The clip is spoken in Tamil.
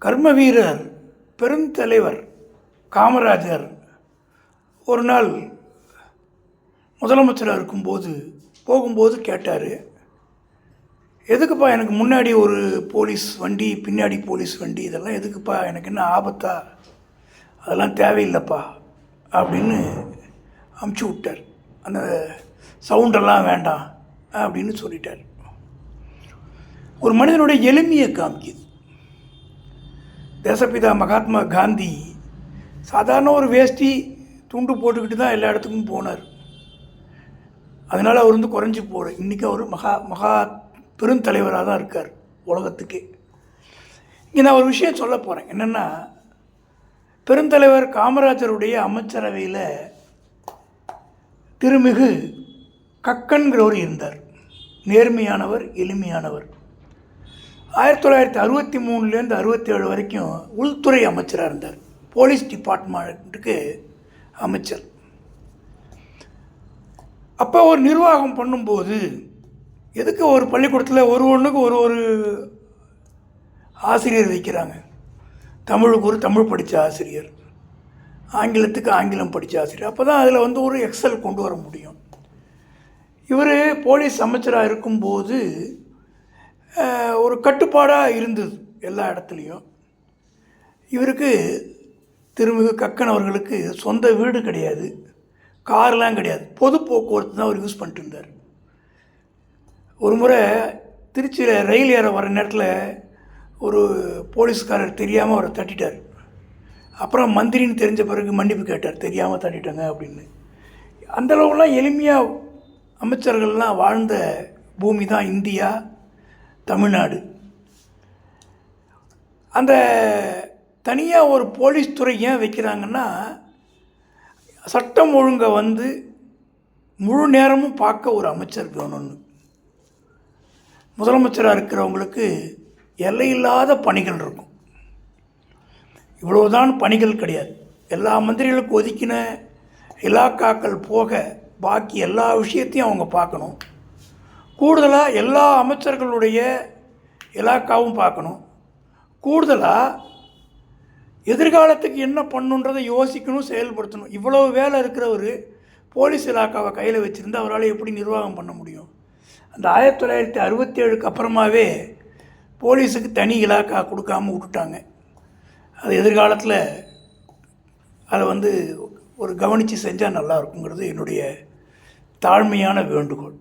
கர்ம வீரர் பெருந்தலைவர் காமராஜர் ஒரு நாள் முதலமைச்சராக போகும்போது கேட்டார், எதுக்குப்பா எனக்கு முன்னாடி ஒரு போலீஸ் வண்டி பின்னாடி போலீஸ் வண்டி, இதெல்லாம் எதுக்குப்பா, எனக்கு என்ன ஆபத்தா, அதெல்லாம் தேவையில்லைப்பா அப்படின்னு அமுச்சு விட்டார். அந்த சவுண்டெல்லாம் வேண்டாம் அப்படின்னு சொல்லிட்டார். ஒரு மனிதனுடைய எளிமையை காமிக்குது. தேசப்பிதா மகாத்மா காந்தி சாதாரண ஒரு வேஷ்டி துண்டு போட்டுக்கிட்டு தான் எல்லா இடத்துக்கும் போனார். அதனால் அவர் குறைஞ்சி போகிற இன்றைக்கி அவர் மகா பெருந்தலைவராக தான் இருக்கார் உலகத்துக்கே. இங்கே நான் ஒரு விஷயம் சொல்ல போகிறேன். என்னென்னா, பெருந்தலைவர் காமராஜருடைய அமைச்சரவையில் திருமிகு கக்கன்கிறவர் இருந்தார். நேர்மையானவர், எளிமையானவர். 1963 67 வரைக்கும் உள்துறை அமைச்சராக இருந்தார். போலீஸ் டிபார்ட்மெண்ட்டுக்கு அமைச்சர். அப்போ ஒரு நிர்வாகம் பண்ணும்போது எதுக்கு ஒரு பள்ளிக்கூடத்தில் ஒன்றுக்கு ஒரு ஆசிரியர் வைக்கிறாங்க. தமிழுக்கு ஒரு தமிழ் படித்த ஆசிரியர், ஆங்கிலத்துக்கு ஆங்கிலம் படித்த ஆசிரியர். அப்போ தான் அதில் ஒரு எக்ஸல் கொண்டு வர முடியும். இவர் போலீஸ் அமைச்சராக இருக்கும்போது ஒரு கட்டுப்பாடாக இருந்தது எல்லா இடத்துலையும். இவருக்கு திருமிகு கக்கன் அவர்களுக்கு சொந்த வீடு கிடையாது, கார்லாம் கிடையாது, பொது போக்குவரத்து தான் அவர் யூஸ் பண்ணிட்டு இருந்தார். ஒரு முறை திருச்சியில் ரயில் ஏற வர நேரத்தில் ஒரு போலீஸ்காரர் தெரியாமல் அவரை தட்டிட்டார். அப்புறம் மந்திரின்னு தெரிஞ்ச பிறகு மன்னிப்பு கேட்டார், தெரியாமல் தட்டிட்டாங்க அப்படின்னு. அந்தளவுலாம் எளிமையாக அமைச்சர்கள்லாம் வாழ்ந்த பூமி தான் இந்தியா, தமிழ்நாடு. அந்த தனியாக ஒரு போலீஸ் துறை ஏன் வைக்கிறாங்கன்னா, சட்டம் ஒழுங்கை முழு நேரமும் பார்க்க ஒரு அமைச்சர் வேணும்னு. முதலமைச்சராக இருக்கிறவங்களுக்கு எல்லையில்லாத பணிகள் இருக்கும். இவ்வளவுதான் பணிகள் கிடையாது. எல்லா மந்திரிகளுக்கு ஒதுக்கின இலாக்காக்கள் போக பாக்கி எல்லா விஷயத்தையும் அவங்க பார்க்கணும். கூடுதலாக எல்லா அமைச்சர்களுடைய இலாக்காவும் பார்க்கணும். கூடுதலாக எதிர்காலத்துக்கு என்ன பண்ணுன்றதை யோசிக்கணும், செயல்படுத்தணும். இவ்வளோ வேலை இருக்கிறவர் போலீஸ் இலாக்காவை கையில் வச்சுருந்து அவரால் எப்படி நிர்வாகம் பண்ண முடியும்? அந்த 1967க்கு அப்புறமாவே போலீஸுக்கு தனி இலாக்கா கொடுக்காமல் விட்டுட்டாங்க. அது எதிர்காலத்தில் அதை ஒரு கவனித்து செஞ்சால் நல்லா இருக்குங்கிறது என்னுடைய தாழ்மையான வேண்டுகோள்.